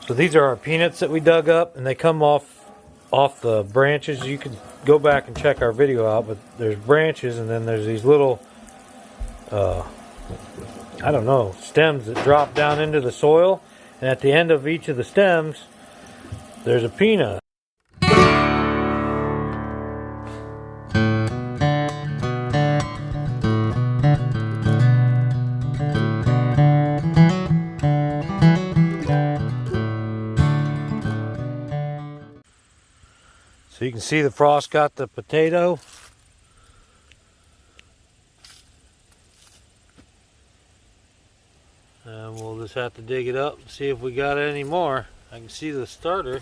So these are our peanuts that we dug up, and they come off the branches. You can go back and check our video out, but there's branches, and then there's these little I don't know, stems that drop down into the soil, and at the end of each of the stems there's a peanut. So you can see the frost got the potato. And we'll just have to dig it up and see if we got any more. I can see the starter.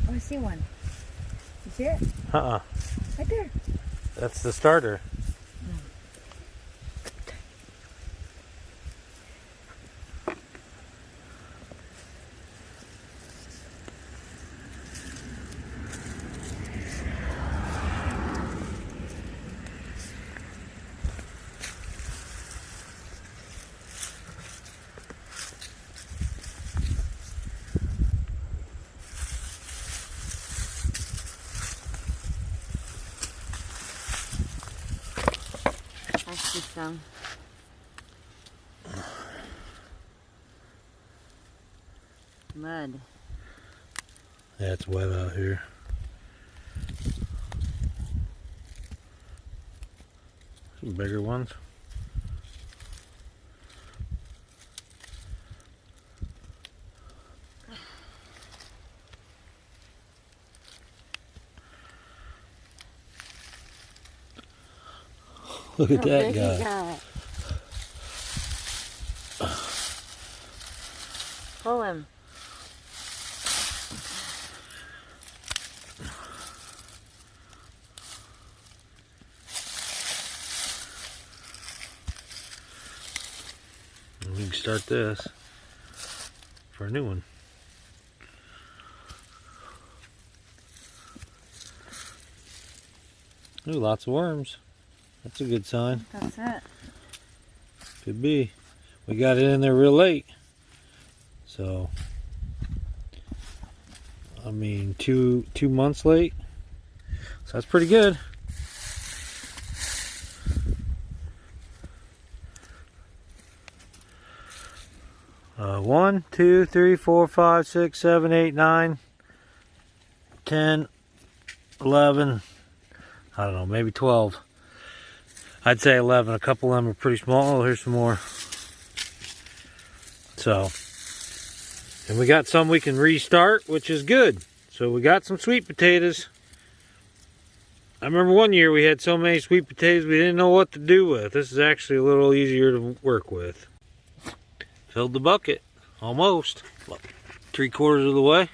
Oh, I see one. You see it? Uh-uh. Right there. That's the starter. I see some. Mud. Yeah, it's wet out here. Some bigger ones. Look at that guy. Pull him. We can start this for a new one. Ooh, lots of worms. That's a good sign. That's it. Could be. We got it in there real late. So, I mean, two months late. So that's pretty good. One, 2, 3, 4, 5, 6, 7, 8, 9, 10, 11. I don't know, maybe 12. I'd say 11. A couple of them are pretty small. Oh, here's some more. So, and we got some we can restart, which is good. So we got some sweet potatoes. I remember one year we had so many sweet potatoes we didn't know what to do with. This is actually a little easier to work with. Filled the bucket, almost. 3/4 of the way.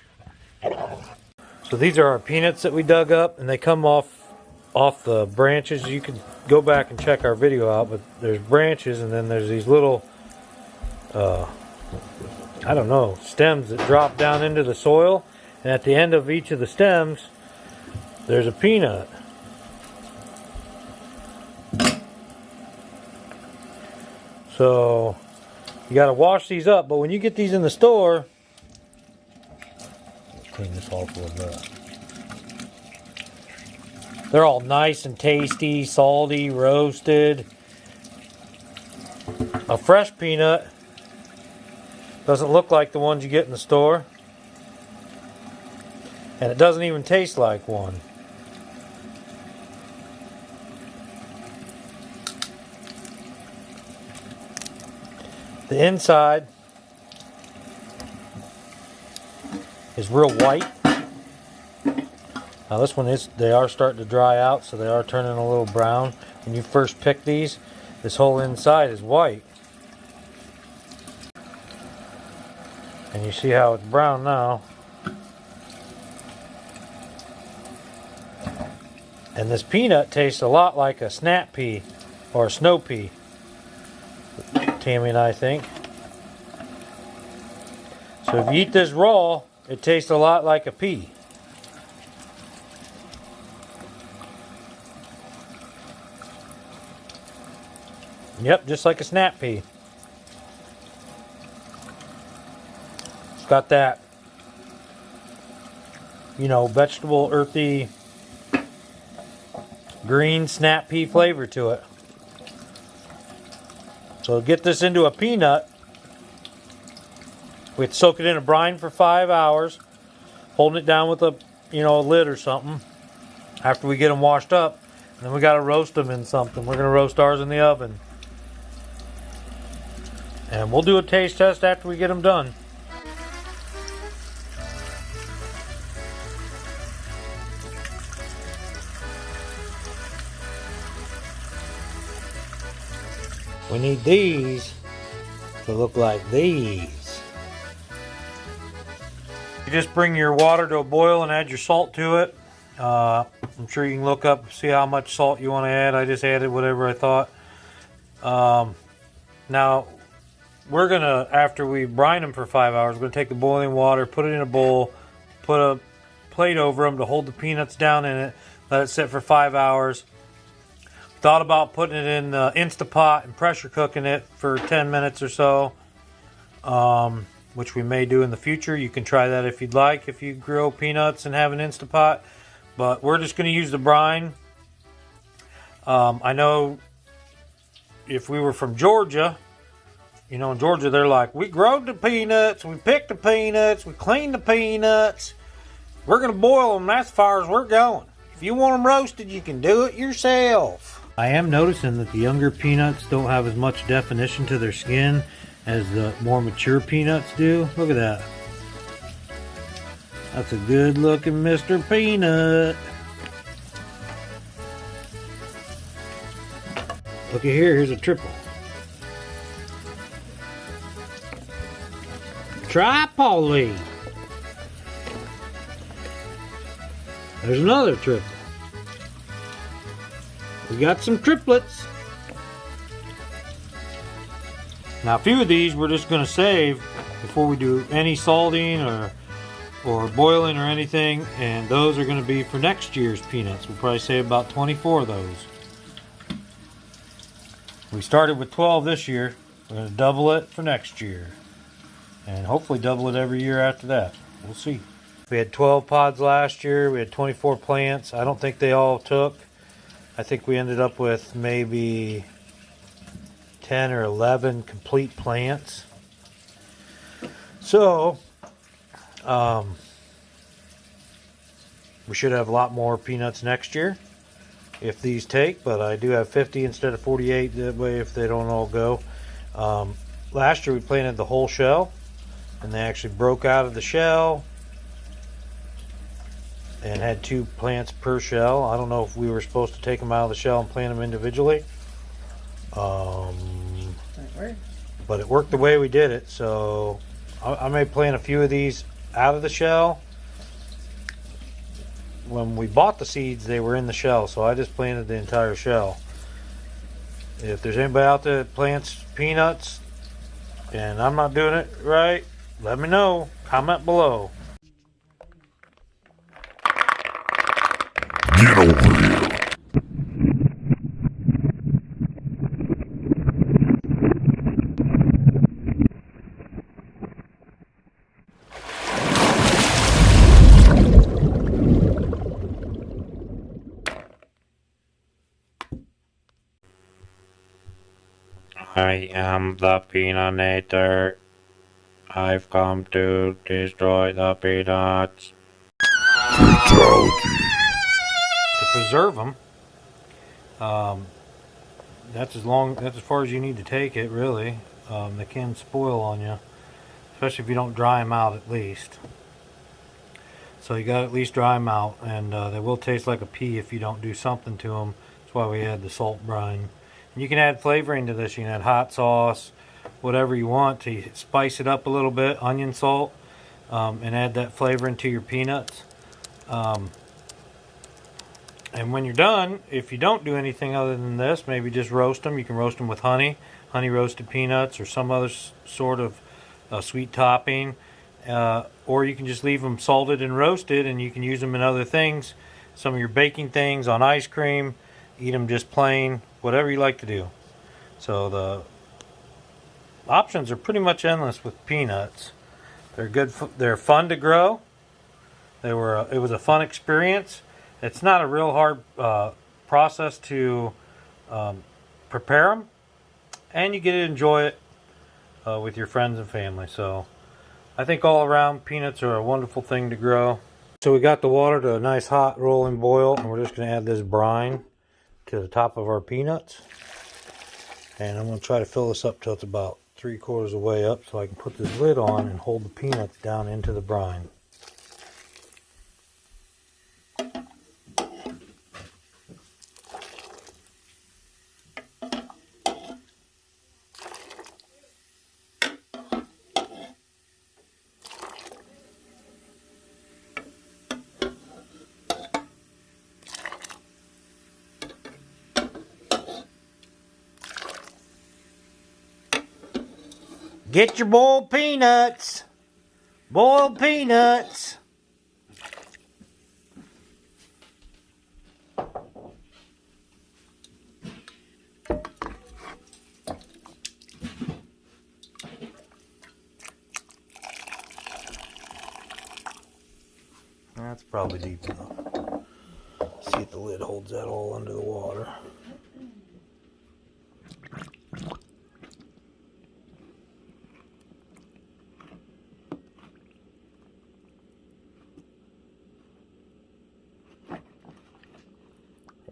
So these are our peanuts that we dug up, and they come off the branches. You can go back and check our video out, but there's branches, and then there's these little I don't know, stems that drop down into the soil, and at the end of each of the stems there's a peanut. So you got to wash these up, but when you get these in the store, let's clean this off a little bit. They're all nice and tasty, salty, roasted. A fresh peanut doesn't look like the ones you get in the store. And it doesn't even taste like one. The inside is real white. Now this one they are starting to dry out, so they are turning a little brown. When you first pick these, this whole inside is white. And you see how it's brown now. And this peanut tastes a lot like a snap pea or a snow pea, Tammy and I think. So if you eat this raw, it tastes a lot like a pea. Yep, just like a snap pea. It's got that, you know, vegetable, earthy, green snap pea flavor to it. So to get this into a peanut, we have to soak it in a brine for 5 hours, holding it down with a, you know, a lid or something after we get them washed up. And then we got to roast them in something. We're going to roast ours in the oven. And we'll do a taste test after we get them done. We need these to look like these. You just bring your water to a boil and add your salt to it. I'm sure you can look up, see how much salt you want to add. I just added whatever I thought. Now, we're going to, after we brine them for 5 hours, we're going to take the boiling water, put it in a bowl, put a plate over them to hold the peanuts down in it, let it sit for 5 hours. Thought about putting it in the Instapot and pressure cooking it for 10 minutes or so, which we may do in the future. You can try that if you'd like, if you grill peanuts and have an Instapot. But we're just going to use the brine. I know if we were from Georgia, you know, in Georgia they're like, we growed the peanuts, we picked the peanuts, we cleaned the peanuts. We're going to boil them, that's as far as we're going. If you want them roasted, you can do it yourself. I am noticing that the younger peanuts don't have as much definition to their skin as the more mature peanuts do. Look at that. That's a good looking Mr. Peanut. Look at here, here's a triple. Tripoli. There's another triple. We got some triplets. Now a few of these we're just going to save before we do any salting or boiling or anything, and those are going to be for next year's peanuts. We'll probably save about 24 of those. We started with 12 this year. We're going to double it for next year, and hopefully double it every year after that. We'll see. We had 12 pods last year. We had 24 plants. I don't think they all took. I think we ended up with maybe 10 or 11 complete plants. So, we should have a lot more peanuts next year if these take, but I do have 50 instead of 48, that way if they don't all go. Last year we planted the whole shell, and they actually broke out of the shell and had 2 plants per shell. I don't know if we were supposed to take them out of the shell and plant them individually. But it worked the way we did it, so I may plant a few of these out of the shell. When we bought the seeds, they were in the shell, so I just planted the entire shell. If there's anybody out there that plants peanuts and I'm not doing it right, let me know. Comment below. Get over here. I am the Peanutator. I've come to destroy the peanuts. Fatality. To preserve them, that's as far as you need to take it, really. They can spoil on you, especially if you don't dry them out at least. So you got to at least dry them out, and they will taste like a pea if you don't do something to them. That's why we add the salt brine. And you can add flavoring to this. You can add hot sauce, whatever you want to spice it up a little bit, onion salt, and add that flavoring to your peanuts. And when you're done, if you don't do anything other than this, maybe just roast them. You can roast them with honey roasted peanuts, or some other sort of sweet topping. Or you can just leave them salted and roasted, and you can use them in other things. Some of your baking things, on ice cream. Eat them just plain, whatever you like to do. So the options are pretty much endless with peanuts. They're good. They're fun to grow. It was a fun experience. It's not a real hard process to prepare them, and you get to enjoy it with your friends and family. So I think all around, peanuts are a wonderful thing to grow. So we got the water to a nice hot rolling boil, and we're just going to add this brine to the top of our peanuts. And I'm going to try to fill this up till it's about 3/4 of the way up, so I can put this lid on and hold the peanuts down into the brine. Get your boiled peanuts! Boiled peanuts! That's probably deep enough. See if the lid holds that all under the water.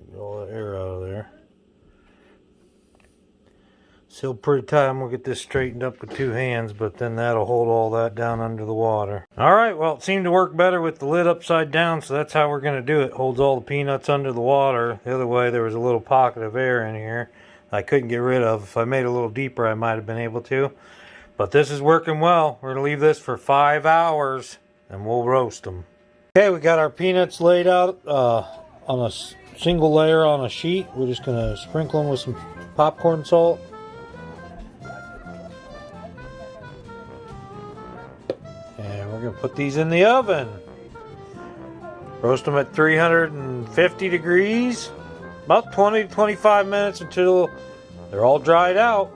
Get all that air out of there. Still pretty tight. I'm going to get this straightened up with 2 hands, but then that'll hold all that down under the water. Alright, well, it seemed to work better with the lid upside down, so that's how we're going to do it. Holds all the peanuts under the water. The other way, there was a little pocket of air in here I couldn't get rid of. If I made it a little deeper, I might have been able to. But this is working well. We're going to leave this for 5 hours, and we'll roast them. Okay, we got our peanuts laid out on a single layer on a sheet. We're just going to sprinkle them with some popcorn salt. And we're going to put these in the oven. Roast them at 350 degrees. About 20 to 25 minutes until they're all dried out.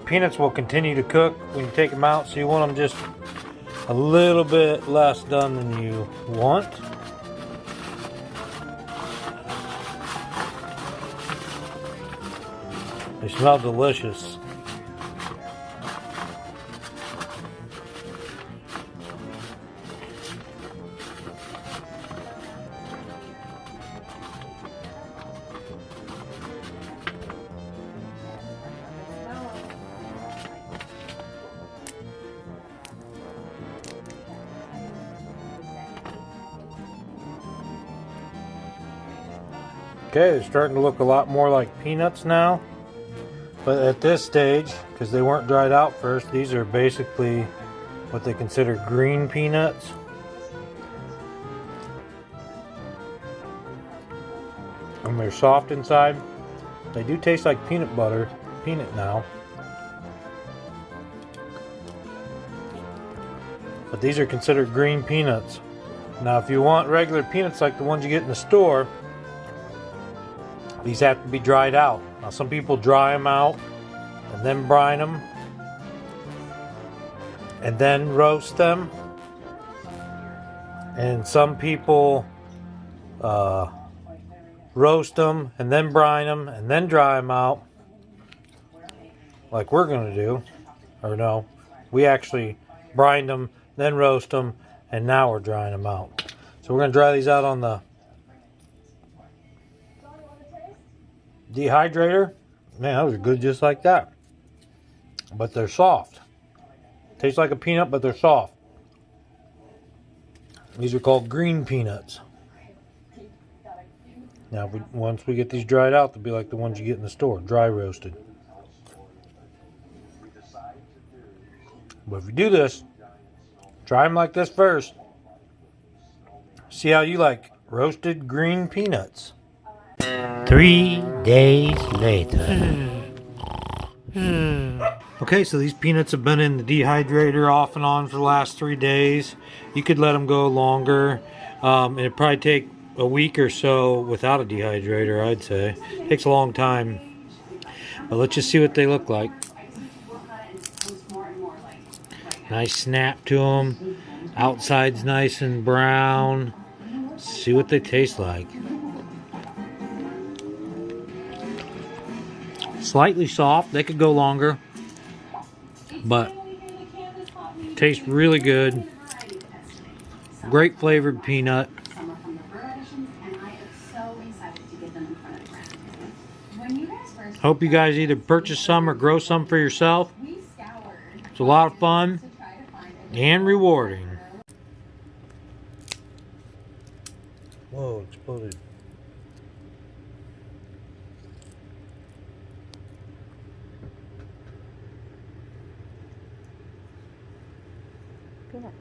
Peanuts will continue to cook when you take them out, so you want them just a little bit less done than you want. They smell delicious. Okay, they're starting to look a lot more like peanuts now. But at this stage, because they weren't dried out first, these are basically what they consider green peanuts. And they're soft inside. They do taste like peanut butter, peanut now. But these are considered green peanuts. Now if you want regular peanuts like the ones you get in the store, these have to be dried out. Now some people dry them out and then brine them and then roast them. And some people roast them and then brine them and then dry them out, like we're going to do. Or no, we actually brine them, then roast them, and now we're drying them out. So we're going to dry these out on the dehydrator. Man, those are good just like that. But they're soft. Tastes like a peanut, but they're soft. These are called green peanuts. Now, once we get these dried out, they'll be like the ones you get in the store, dry roasted. But if you do this, try them like this first. See how you like roasted green peanuts. 3 days later. Okay, so these peanuts have been in the dehydrator off and on for the last 3 days. You could let them go longer. It'd probably take a week or so without a dehydrator, I'd say. It takes a long time. But let's just see what they look like. Nice snap to them. Outside's nice and brown. See what they taste like. Slightly soft. They could go longer. But tastes really good. Great flavored peanut. Hope you guys either purchase some or grow some for yourself. It's a lot of fun and rewarding. Whoa, exploded. Peanut.